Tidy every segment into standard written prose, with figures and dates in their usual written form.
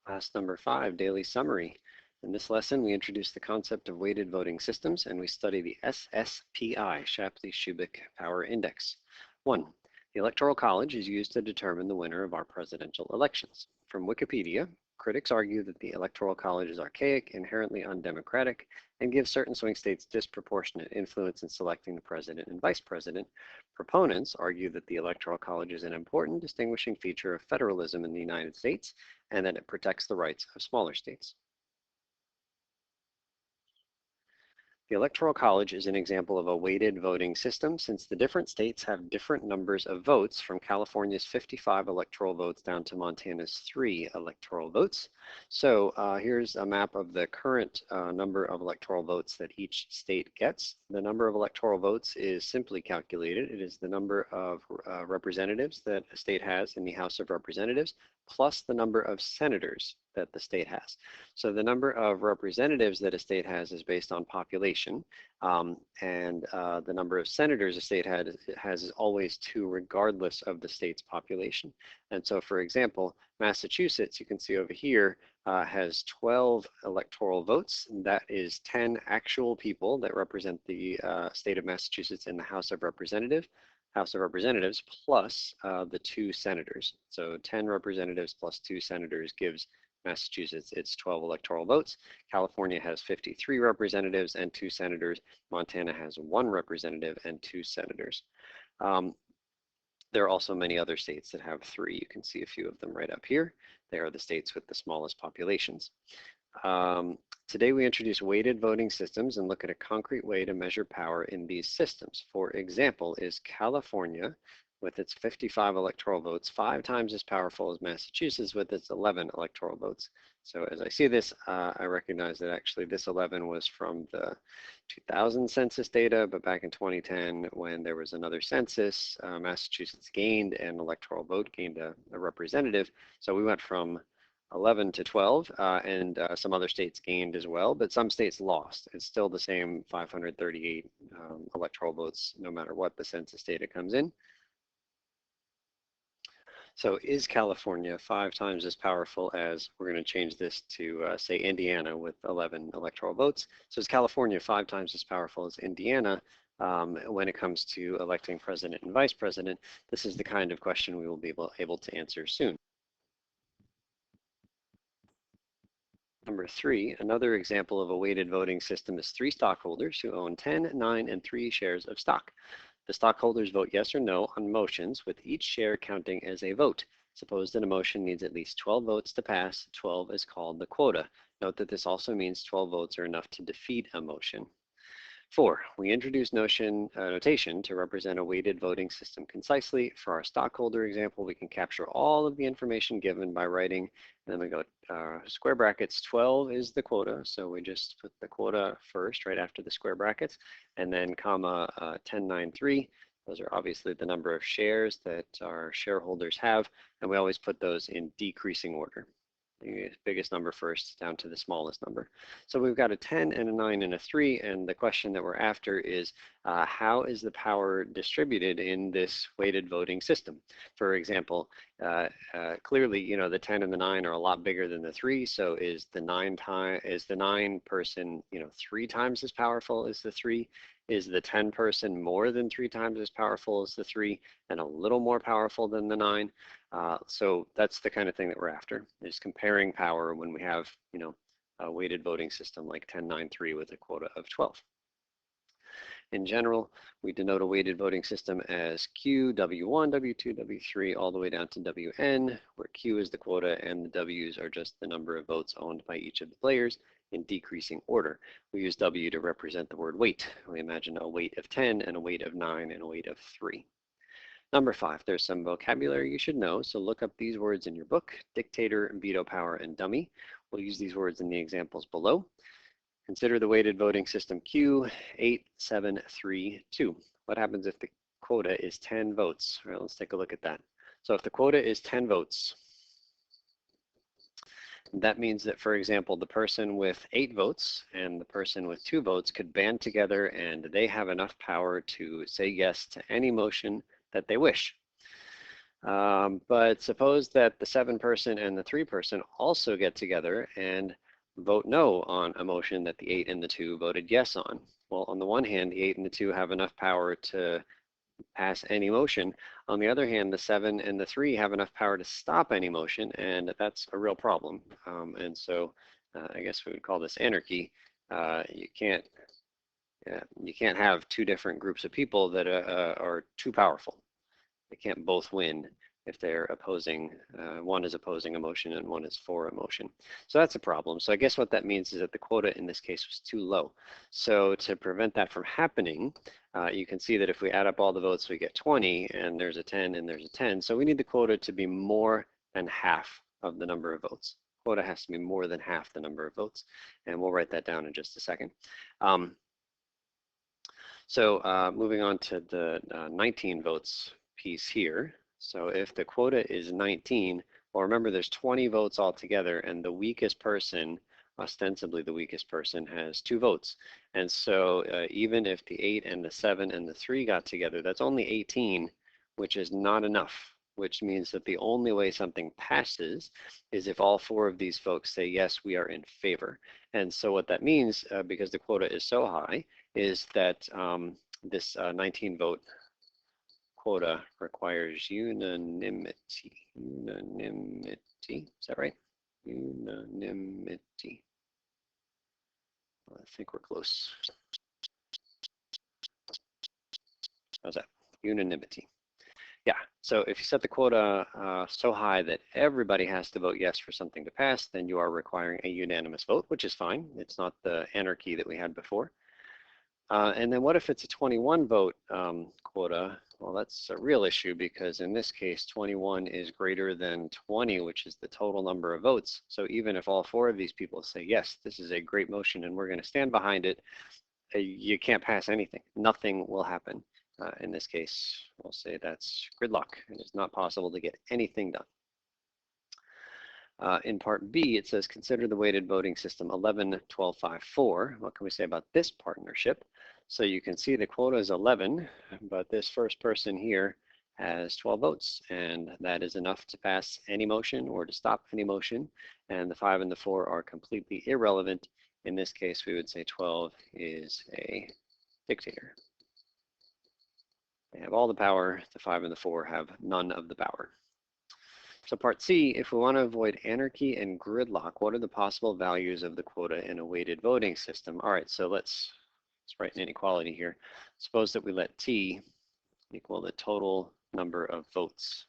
Class number 5, daily summary. In this lesson, we introduce the concept of weighted voting systems and we study the SSPI, Shapley-Shubik Power Index. 1. The Electoral College is used to determine the winner of our presidential elections. From Wikipedia, critics argue that the Electoral College is archaic, inherently undemocratic, and gives certain swing states disproportionate influence in selecting the president and vice president. Proponents argue that the Electoral College is an important distinguishing feature of federalism in the United States and that it protects the rights of smaller states. The Electoral College is an example of a weighted voting system since the different states have different numbers of votes, from California's 55 electoral votes down to Montana's 3 electoral votes. So here's a map of the current number of electoral votes that each state gets. The number of electoral votes is simply calculated. It is the number of representatives that a state has in the House of Representatives plus the number of senators that the state has. So the number of representatives that a state has is based on population, and the number of senators a state has is always 2 regardless of the state's population. And so, for example, Massachusetts, you can see over here, has 12 electoral votes. That is 10 actual people that represent the state of Massachusetts in the House of Representatives plus the 2 senators. So 10 representatives plus 2 senators gives Massachusetts its 12 electoral votes. California has 53 representatives and 2 senators. Montana has 1 representative and 2 senators. There are also many other states that have 3. You can see a few of them right up here. They are the states with the smallest populations. Today we introduce weighted voting systems and look at a concrete way to measure power in these systems. For example, is California, with its 55 electoral votes, 5 times as powerful as Massachusetts with its 11 electoral votes. So as I see this, I recognize that actually this 11 was from the 2000 census data, but back in 2010, when there was another census, Massachusetts gained an electoral vote, gained a representative. So we went from 11 to 12, and some other states gained as well, but some states lost. It's still the same 538 electoral votes, no matter what the census data comes in. So is California 5 times as powerful as, we're going to change this to say Indiana with 11 electoral votes. So is California 5 times as powerful as Indiana when it comes to electing president and vice president? This is the kind of question we will be able to answer soon. Number 3, another example of a weighted voting system is 3 stockholders who own 10, 9, and 3 shares of stock. The stockholders vote yes or no on motions, with each share counting as a vote. Suppose that a motion needs at least 12 votes to pass. 12 is called the quota. Note that this also means 12 votes are enough to defeat a motion. 4, we introduce notation to represent a weighted voting system concisely. For our stockholder example, we can capture all of the information given by writing, and then we go square brackets. 12 is the quota, so we just put the quota first right after the square brackets, and then comma 1093. Those are obviously the number of shares that our shareholders have, and we always put those in decreasing order. The biggest number first down to the smallest number. So we've got a 10 and a 9 and a 3, and the question that we're after is how is the power distributed in this weighted voting system? For example, clearly, you know, the 10 and the 9 are a lot bigger than the 3, so is the 9 person, you know, 3 times as powerful as the 3? Is the 10 person more than 3 times as powerful as the 3 and a little more powerful than the 9? So that's the kind of thing that we're after, is comparing power when we have, you know, a weighted voting system like 1093 with a quota of 12. In general, we denote a weighted voting system as Q, W1, W2, W3, all the way down to WN, where Q is the quota and the W's are just the number of votes owned by each of the players in decreasing order. We use W to represent the word weight. We imagine a weight of 10 and a weight of 9 and a weight of 3. Number 5, there's some vocabulary you should know, so look up these words in your book: dictator, veto power, and dummy. We'll use these words in the examples below. Consider the weighted voting system Q, 8, 7, 3, 2. What happens if the quota is 10 votes? All right, let's take a look at that. So if the quota is 10 votes, that means that, for example, the person with 8 votes and the person with 2 votes could band together and they have enough power to say yes to any motion that they wish. But suppose that the 7 person and the 3 person also get together and vote no on a motion that the 8 and the 2 voted yes on. Well, on the one hand, the 8 and the 2 have enough power to pass any motion. On the other hand, the 7 and the 3 have enough power to stop any motion, and that's a real problem. And so I guess we would call this anarchy. You can't have two different groups of people that are too powerful. They can't both win if they're opposing, one is opposing a motion and one is for a motion. So that's a problem. So I guess what that means is that the quota in this case was too low. So to prevent that from happening, you can see that if we add up all the votes, we get 20, and there's a 10, and there's a 10. So we need the quota to be more than half of the number of votes. Quota has to be more than half the number of votes, and we'll write that down in just a second. So moving on to the 19 votes piece here. So if the quota is 19, well, remember there's 20 votes altogether, and the weakest person, ostensibly the weakest person, has 2 votes. And so even if the 8 and the 7 and the 3 got together, that's only 18, which is not enough, which means that the only way something passes is if all 4 of these folks say, yes, we are in favor. And so what that means, because the quota is so high, is that this 19 vote quota requires unanimity. Unanimity, is that right? Unanimity. I think we're close. How's that? Unanimity. Yeah, so if you set the quota so high that everybody has to vote yes for something to pass, then you are requiring a unanimous vote, which is fine. It's not the anarchy that we had before. And then what if it's a 21 vote quota? Well, that's a real issue because in this case, 21 is greater than 20, which is the total number of votes. So even if all 4 of these people say, yes, this is a great motion and we're going to stand behind it, you can't pass anything. Nothing will happen. In this case, we'll say that's gridlock. It is not possible to get anything done. In part B, it says, consider the weighted voting system 11-12-5-4. What can we say about this partnership? So you can see the quota is 11, but this first person here has 12 votes, and that is enough to pass any motion or to stop any motion, and the 5 and the 4 are completely irrelevant. In this case, we would say 12 is a dictator. They have all the power, the 5 and the 4 have none of the power. So part C, if we want to avoid anarchy and gridlock, what are the possible values of the quota in a weighted voting system? All right, so let's write an inequality here. Suppose that we let T equal the total number of votes.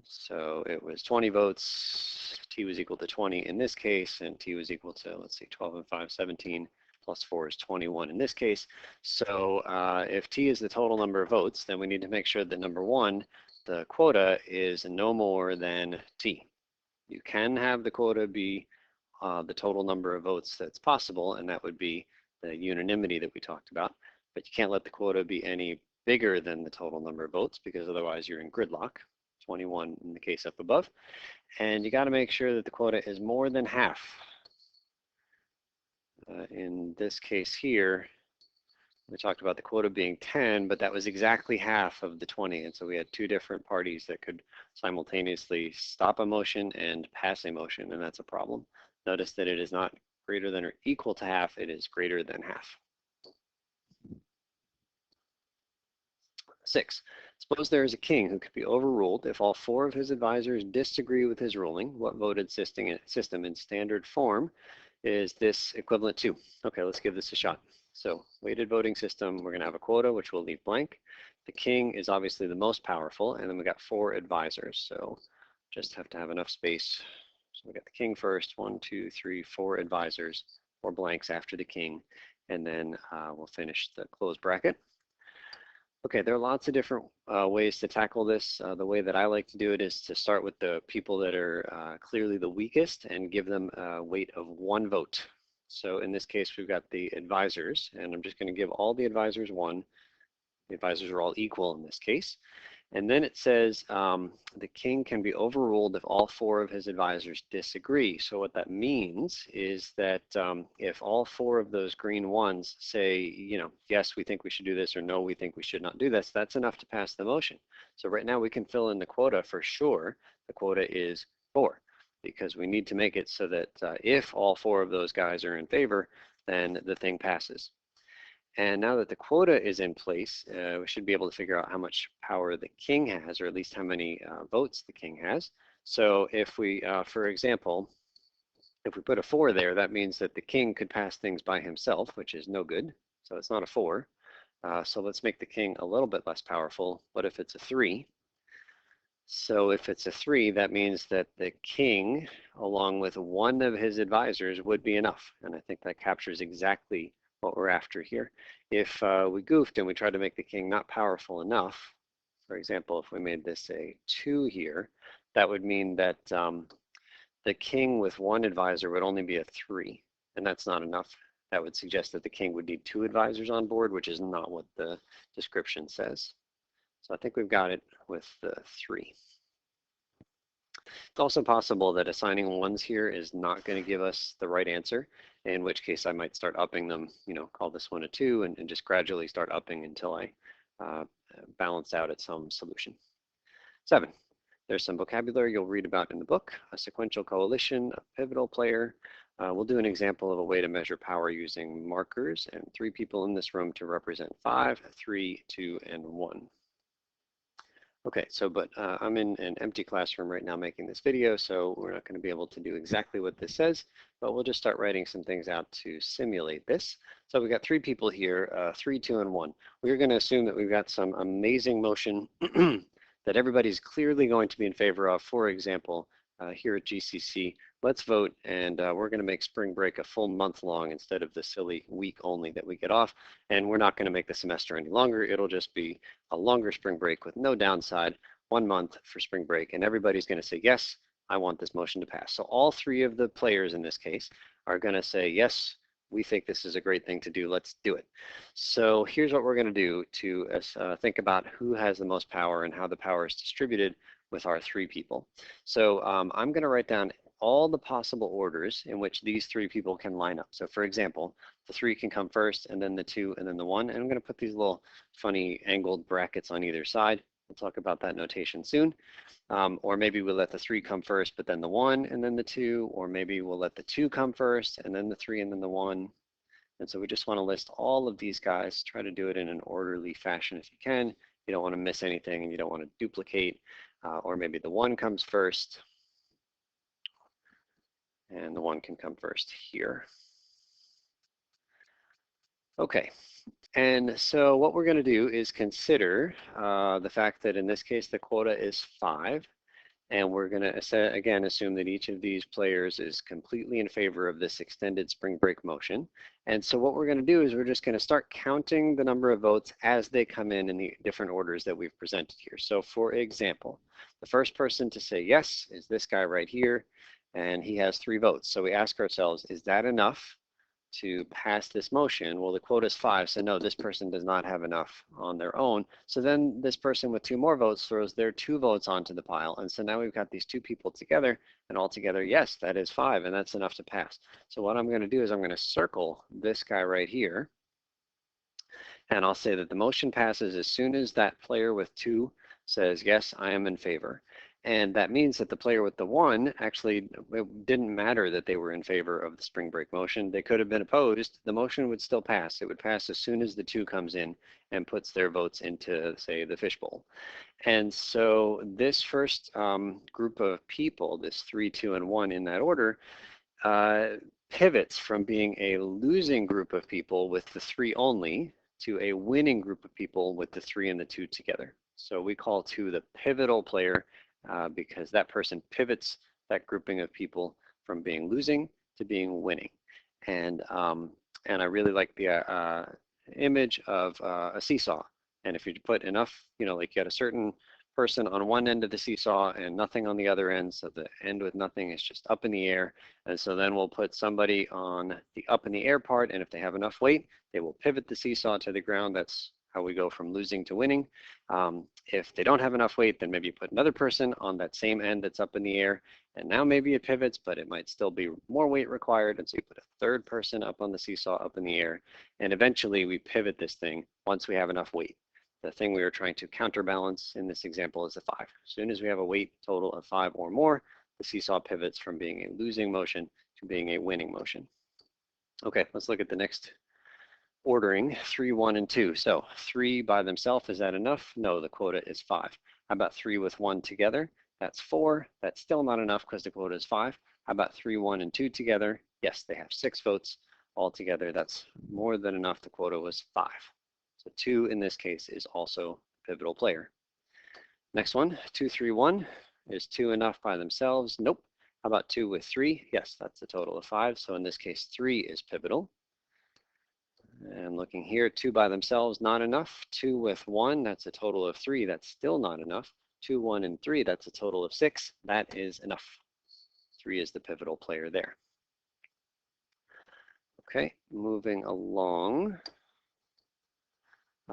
So it was 20 votes, T was equal to 20 in this case, and T was equal to, let's see, 12 and 5, 17, plus 4 is 21 in this case. So if T is the total number of votes, then we need to make sure that number 1, the quota is no more than T. You can have the quota be the total number of votes that's possible, and that would be the unanimity that we talked about. But you can't let the quota be any bigger than the total number of votes because otherwise you're in gridlock, 21 in the case up above. And you got to make sure that the quota is more than half. In this case here, we talked about the quota being 10, but that was exactly half of the 20. And so we had 2 different parties that could simultaneously stop a motion and pass a motion, and that's a problem. Notice that it is not greater than or equal to half, it is greater than half. 6, suppose there is a king who could be overruled if all 4 of his advisors disagree with his ruling. What voted system in standard form is this equivalent to? Okay, let's give this a shot. So weighted voting system, we're going to have a quota, which we'll leave blank. The king is obviously the most powerful, and then we got 4 advisors. So just have to have enough space. So we got the king first, 1, 2, 3, 4 advisors, 4 blanks after the king, and then we'll finish the close bracket. Okay, there are lots of different ways to tackle this. The way that I like to do it is to start with the people that are clearly the weakest and give them a weight of 1 vote. So in this case, we've got the advisors, and I'm just going to give all the advisors 1. The advisors are all equal in this case. And then it says the king can be overruled if all four of his advisors disagree. So what that means is that if all four of those green ones say, you know, yes, we think we should do this, or no, we think we should not do this, that's enough to pass the motion. So right now we can fill in the quota for sure. The quota is 4 because we need to make it so that if all four of those guys are in favor, then the thing passes. And now that the quota is in place, we should be able to figure out how much power the king has, or at least how many votes the king has. So if we, for example, if we put a 4 there, that means that the king could pass things by himself, which is no good. So it's not a 4. So let's make the king a little bit less powerful. What if it's a 3? So if it's a 3, that means that the king, along with one of his advisors, would be enough. And I think that captures exactly what we're after here. If we goofed and we tried to make the king not powerful enough, for example, if we made this a 2 here, that would mean that the king with one advisor would only be a 3, and that's not enough. That would suggest that the king would need 2 advisors on board, which is not what the description says. So I think we've got it with the 3. It's also possible that assigning 1s here is not going to give us the right answer, in which case I might start upping them, you know, call this one a 2 and just gradually start upping until I balance out at some solution. 7, there's some vocabulary you'll read about in the book: a sequential coalition, a pivotal player. We'll do an example of a way to measure power using markers, and 3 people in this room to represent 5, 3, 2, and 1. Okay, so I'm in an empty classroom right now making this video, so we're not going to be able to do exactly what this says, but we'll just start writing some things out to simulate this. So we've got 3 people here, 3, 2, and 1. We're going to assume that we've got some amazing motion that everybody's clearly going to be in favor of. For example, here at GCC, let's vote, and we're going to make spring break a full month long instead of the silly week only that we get off. And we're not going to make the semester any longer. It'll just be a longer spring break with no downside, 1 month for spring break. And everybody's going to say, yes, I want this motion to pass. So all 3 of the players in this case are going to say, yes, we think this is a great thing to do. Let's do it. So here's what we're going to do to think about who has the most power and how the power is distributed with our 3 people. So I'm going to write down all the possible orders in which these 3 people can line up. So for example, the 3 can come first, and then the 2, and then the 1. And I'm going to put these little funny angled brackets on either side. We'll talk about that notation soon. Or maybe we'll let the 3 come first, but then the 1, and then the 2. Or maybe we'll let the 2 come first, and then the 3, and then the 1. And so we just want to list all of these guys. Try to do it in an orderly fashion if you can. You don't want to miss anything, and you don't want to duplicate. Or maybe the 1 comes first, and the 1 can come first here. Okay, and so what we're going to do is consider the fact that in this case the quota is 5, and we're going to again assume that each of these players is completely in favor of this extended spring break motion. And so what we're going to do is we're just going to start counting the number of votes as they come in the different orders that we've presented here. So for example, the first person to say yes is this guy right here, and he has 3 votes. So we ask ourselves, is that enough to pass this motion? Well, the quota is 5, so no, this person does not have enough on their own. So then this person with 2 more votes throws their 2 votes onto the pile. And so now we've got these 2 people together, and all together, yes, that is 5, and that's enough to pass. So what I'm going to do is I'm going to circle this guy right here, and I'll say that the motion passes as soon as that player with 2 says, yes, I am in favor. And that means that the player with the 1, actually, it didn't matter that they were in favor of the spring break motion. They could have been opposed. The motion would still pass. It would pass as soon as the 2 comes in and puts their votes into, say, the fishbowl. And so this first group of people, this 3, 2, and 1 in that order, pivots from being a losing group of people with the 3 only to a winning group of people with the 3 and the 2 together. So we call 2 the pivotal player, because that person pivots that grouping of people from being losing to being winning. And I really like the image of a seesaw. And if you put enough, you know, like you had a certain person on one end of the seesaw and nothing on the other end, so the end with nothing is just up in the air. And so then we'll put somebody on the up in the air part, and if they have enough weight, they will pivot the seesaw to the ground. That's how we go from losing to winning. If they don't have enough weight, then maybe you put another person on that same end that's up in the air, and now maybe it pivots, but it might still be more weight required, and so you put a third person up on the seesaw up in the air, and eventually we pivot this thing once we have enough weight. The thing we are trying to counterbalance in this example is a 5. As soon as we have a weight total of 5 or more, the seesaw pivots from being a losing motion to being a winning motion. Okay, let's look at the next ordering, 3, 1, and 2. So 3 by themselves, is that enough? No, the quota is 5. How about 3 with 1 together? That's 4. That's still not enough because the quota is 5. How about 3, 1, and 2 together? Yes, they have 6 votes altogether. That's more than enough. The quota was 5. So 2 in this case is also a pivotal player. Next one, 2, 3, 1. Is 2 enough by themselves? Nope. How about 2 with 3? Yes, that's a total of 5. So in this case, 3 is pivotal. And looking here, 2 by themselves, not enough. 2 with 1, that's a total of 3. That's still not enough. 2, 1, and 3, that's a total of 6. That is enough. 3 is the pivotal player there. Okay, moving along.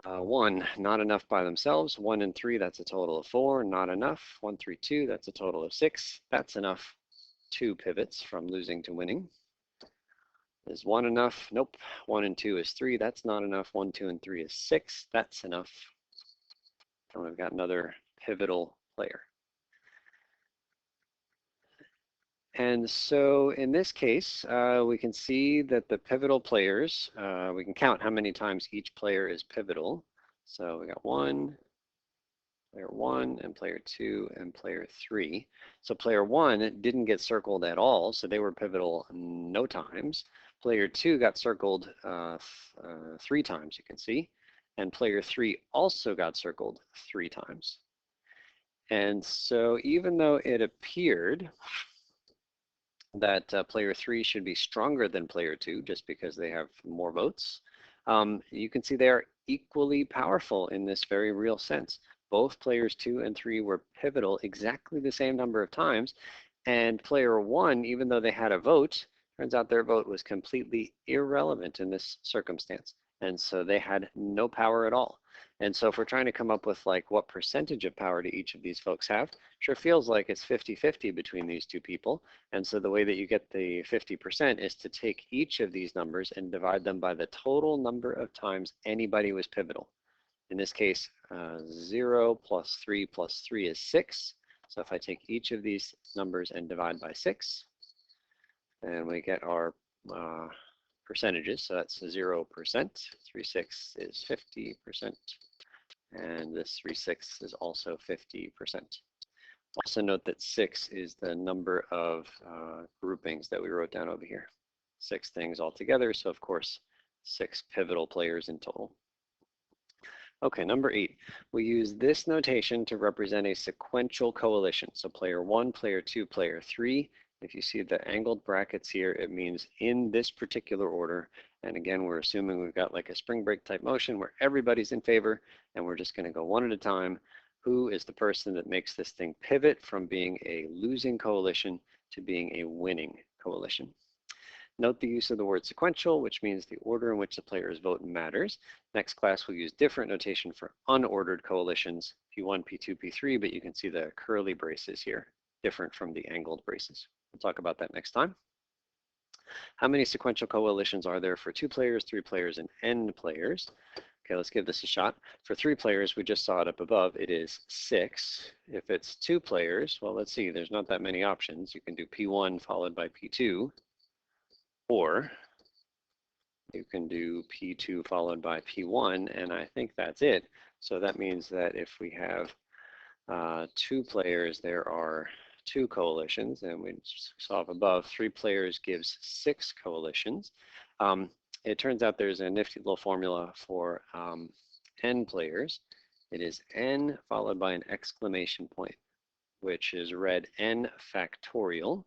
1, not enough by themselves. 1 and 3, that's a total of 4. Not enough. 1, 3, 2, that's a total of 6. That's enough. 2 pivots from losing to winning. Is 1 enough? Nope. 1 and 2 is 3. That's not enough. 1, 2, and 3 is 6. That's enough. And we've got another pivotal player. And so in this case, we can see that the pivotal players, we can count how many times each player is pivotal. So we got 1, player 1, and player 2, and player 3. So player 1 didn't get circled at all, so they were pivotal no times. Player 2 got circled 3 times, you can see. And player 3 also got circled 3 times. And so even though it appeared that player 3 should be stronger than player 2 just because they have more votes, you can see they are equally powerful in this very real sense. Both players 2 and 3 were pivotal exactly the same number of times, and player 1, even though they had a vote, turns out their vote was completely irrelevant in this circumstance, and so they had no power at all. And so if we're trying to come up with like what percentage of power do each of these folks have, sure feels like it's 50-50 between these two people. And so the way that you get the 50% is to take each of these numbers and divide them by the total number of times anybody was pivotal. In this case, 0 plus 3 plus 3 is 6. So if I take each of these numbers and divide by 6, and we get our percentages. So that's 0%. 3/6 is 50%. And this 3/6 is also 50%. Also note that 6 is the number of groupings that we wrote down over here. 6 things altogether, so of course 6 pivotal players in total. Okay, number 8. We use this notation to represent a sequential coalition. So player 1, player 2, player 3. If you see the angled brackets here, it means in this particular order. And again, we're assuming we've got like a spring break type motion where everybody's in favor, and we're just going to go one at a time. Who is the person that makes this thing pivot from being a losing coalition to being a winning coalition? Note the use of the word sequential, which means the order in which the players vote matters. Next class, we'll use different notation for unordered coalitions, P1, P2, P3, but you can see the curly braces here, different from the angled braces. We'll talk about that next time. How many sequential coalitions are there for 2 players, 3 players, and n players? Okay, let's give this a shot. For 3 players, we just saw it up above, it is 6. If it's 2 players, well, let's see, there's not that many options. You can do P1 followed by P2, or you can do P2 followed by P1, and I think that's it. So that means that if we have 2 players, there are 2 coalitions, and we saw up above 3 players gives 6 coalitions. It turns out there's a nifty little formula for n players. It is n followed by an exclamation point, which is read n factorial.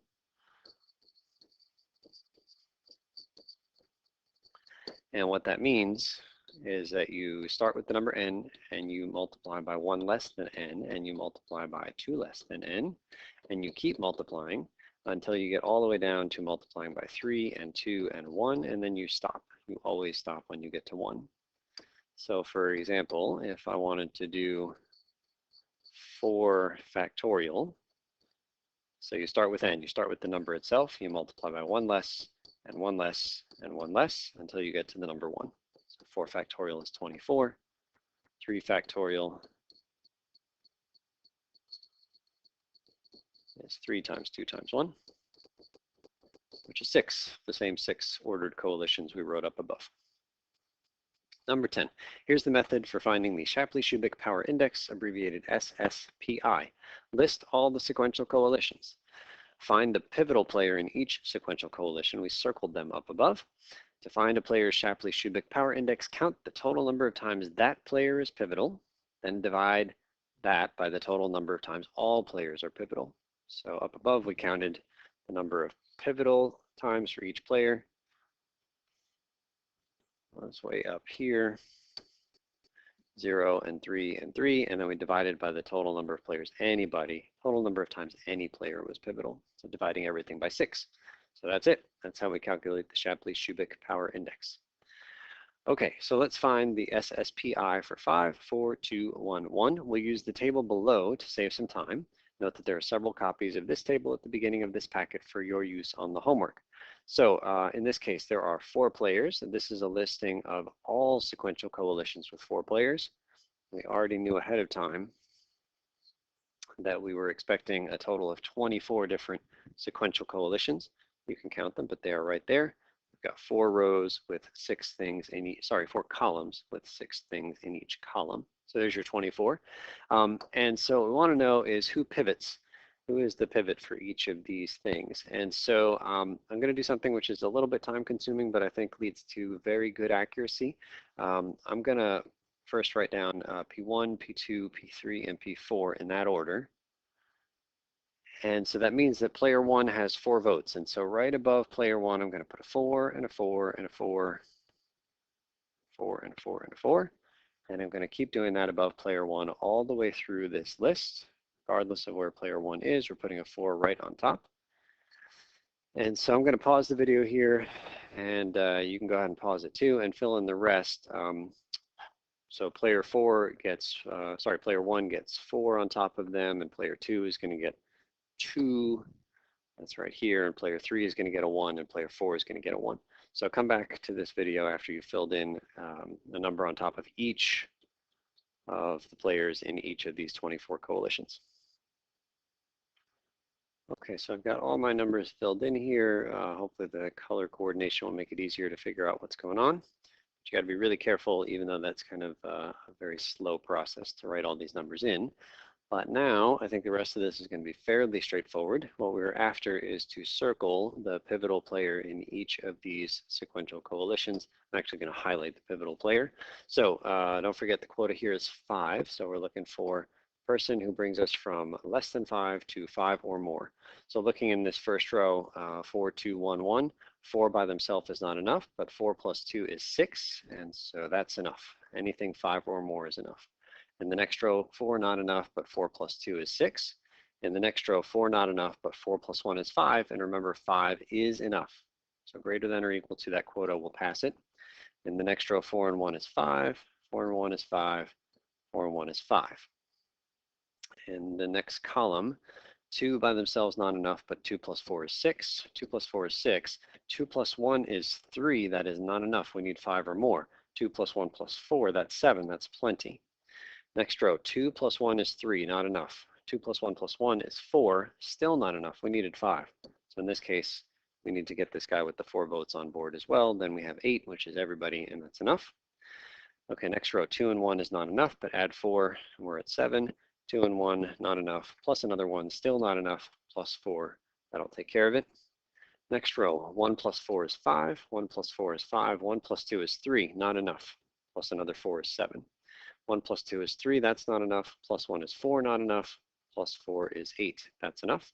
And what that means is that you start with the number n and you multiply by 1 less than n, and you multiply by 2 less than n, and you keep multiplying until you get all the way down to multiplying by 3 and 2 and 1, and then you stop. You always stop when you get to 1. So for example, if I wanted to do 4 factorial, so you start with n, you start with the number itself, you multiply by 1 less, and 1 less, and 1 less, until you get to the number 1. So 4 factorial is 24, 3 factorial is 3 times 2 times 1, which is 6, the same 6 ordered coalitions we wrote up above. Number 10, here's the method for finding the Shapley-Shubik power index, abbreviated SSPI. List all the sequential coalitions. Find the pivotal player in each sequential coalition. We circled them up above. To find a player's Shapley-Shubik power index, count the total number of times that player is pivotal, then divide that by the total number of times all players are pivotal. So up above, we counted the number of pivotal times for each player. That's way up here, 0 and 3 and 3, and then we divided by the total number of players total number of times any player was pivotal. So dividing everything by 6. So that's it. That's how we calculate the Shapley-Shubik power index. Okay, so let's find the SSPI for 5, 4, 2, 1, 1. We'll use the table below to save some time. Note that there are several copies of this table at the beginning of this packet for your use on the homework. So in this case, there are 4 players, and this is a listing of all sequential coalitions with 4 players. We already knew ahead of time that we were expecting a total of 24 different sequential coalitions. You can count them, but they are right there. We've got 4 rows with 6 things in each, 4 columns with 6 things in each column. So there's your 24. And so what we want to know is who pivots. Who is the pivot for each of these things? And so I'm going to do something which is a little bit time consuming, but I think leads to very good accuracy. I'm going to first write down P1, P2, P3, and P4 in that order. And so that means that player 1 has 4 votes. And so right above player 1, I'm going to put a 4 and a 4 and a 4, 4 and a 4 and a 4. And I'm going to keep doing that above player 1 all the way through this list. Regardless of where player 1 is, we're putting a 4 right on top. And so I'm going to pause the video here, and you can go ahead and pause it too and fill in the rest. So player 1 gets 4 on top of them, and player 2 is going to get 2. That's right here, and player 3 is going to get a 1, and player 4 is going to get a 1. So come back to this video after you filled in the number on top of each of the players in each of these 24 coalitions. Okay, so I've got all my numbers filled in here. Hopefully the color coordination will make it easier to figure out what's going on. But you got to be really careful, even though that's kind of a very slow process to write all these numbers in. But now I think the rest of this is going to be fairly straightforward. What we're after is to circle the pivotal player in each of these sequential coalitions. I'm actually going to highlight the pivotal player. So don't forget the quota here is 5. So we're looking for person who brings us from less than 5 to 5 or more. So looking in this first row, 4, 2, 1, 1, 4 by themselves is not enough, but 4 plus 2 is 6, and so that's enough. Anything 5 or more is enough. In the next row, 4 not enough, but 4 plus 2 is 6. In the next row, 4 not enough, but 4 plus 1 is 5, and remember 5 is enough. So greater than or equal to that quota will pass it. In the next row, 4 and 1 is 5, 4 and 1 is 5, 4 and 1 is 5. In the next column, 2 by themselves not enough, but 2 plus 4 is 6. 2 plus 4 is 6. 2 plus 1 is 3. That is not enough. We need 5 or more. 2 plus 1 plus 4, that's 7. That's plenty. Next row, 2 plus 1 is 3. Not enough. 2 plus 1 plus 1 is 4. Still not enough. We needed 5. So in this case, we need to get this guy with the 4 votes on board as well. Then we have 8, which is everybody, and that's enough. Okay, next row, 2 and 1 is not enough, but add 4, and we're at 7. 2 and 1, not enough, plus another 1, still not enough, plus 4, that'll take care of it. Next row, 1 plus 4 is 5, 1 plus 4 is 5, 1 plus 2 is 3, not enough, plus another 4 is 7. 1 plus 2 is 3, that's not enough, plus 1 is 4, not enough, plus 4 is 8, that's enough.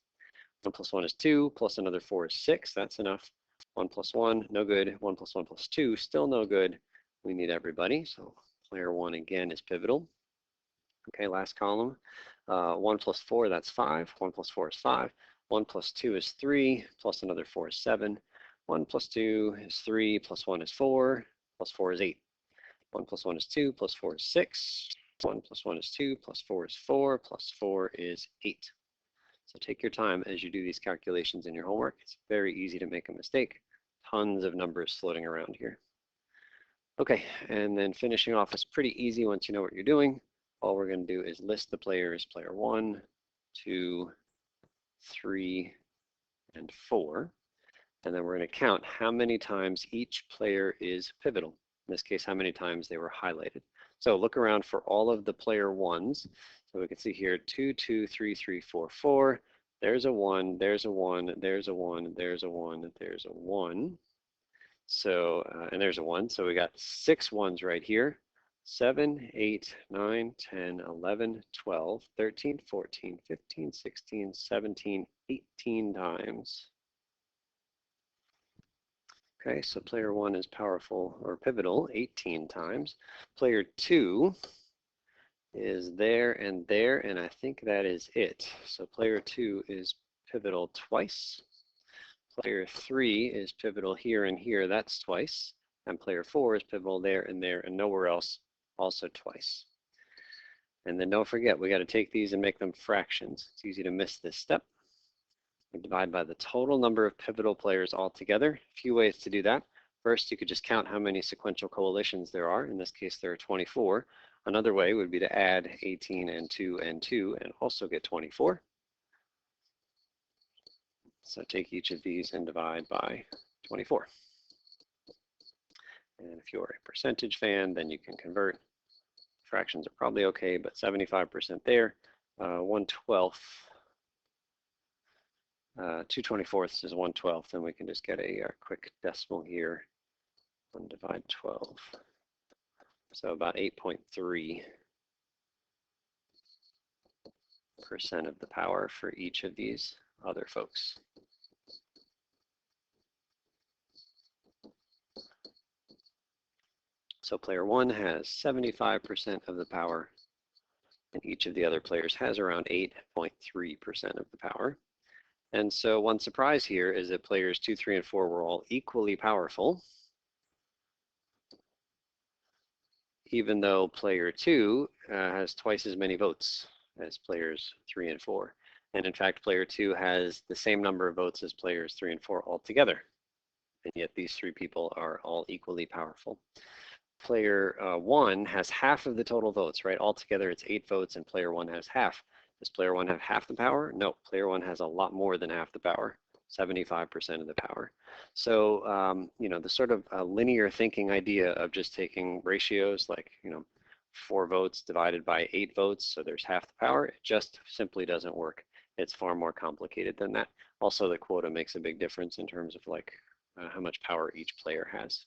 1 plus 1 is 2, plus another 4 is 6, that's enough. 1 plus 1, no good. 1 plus 1 plus 2, still no good. We need everybody, so player 1 again is pivotal. Okay, last column, 1 plus 4, that's 5. 1 plus 4 is 5. 1 plus 2 is 3, plus another 4 is 7. 1 plus 2 is 3, plus 1 is 4, plus 4 is 8. 1 plus 1 is 2, plus 4 is 6. 1 plus 1 is 2, plus 4 is 4, plus 4 is 8. So take your time as you do these calculations in your homework. It's very easy to make a mistake. Tons of numbers floating around here. Okay, and then finishing off is pretty easy once you know what you're doing. All we're going to do is list the players, player 1, 2, 3, and 4. And then we're going to count how many times each player is pivotal. In this case, how many times they were highlighted. So look around for all of the player 1s. So we can see here 2, 2, 3, 3, 4, 4. There's a 1, there's a 1, there's a 1, there's a 1, there's a 1. So, and there's a 1. So we got 6 ones right here. 7, 8, 9, 10, 11, 12, 13, 14, 15, 16, 17, 18 times. Okay, so player 1 is powerful or pivotal 18 times. Player 2 is there, and I think that is it. So player 2 is pivotal twice. Player 3 is pivotal here and here, that's twice. And player 4 is pivotal there, and nowhere else, also twice. And then don't forget, we got to take these and make them fractions. It's easy to miss this step. We divide by the total number of pivotal players altogether. A few ways to do that. First, you could just count how many sequential coalitions there are. In this case, there are 24. Another way would be to add 18 and 2 and 2 and also get 24. So take each of these and divide by 24. And if you're a percentage fan, then you can convert. Fractions are probably okay, but 75% there. 1/12. 2/24 is 1/12, and we can just get a quick decimal here. 1 divide 12. So about 8.3% of the power for each of these other folks. So player 1 has 75% of the power, and each of the other players has around 8.3% of the power. And so one surprise here is that players 2, 3, and 4 were all equally powerful, even though player 2 has twice as many votes as players 3 and 4. And in fact, player 2 has the same number of votes as players 3 and 4 altogether. And yet these 3 people are all equally powerful. Player 1 has half of the total votes, right? Altogether it's 8 votes and player 1 has half. Does player 1 have half the power? No, player 1 has a lot more than half the power, 75% of the power. So, you know, the sort of linear thinking idea of just taking ratios like, 4 votes divided by 8 votes, so there's half the power, it just simply doesn't work. It's far more complicated than that. Also, the quota makes a big difference in terms of like how much power each player has.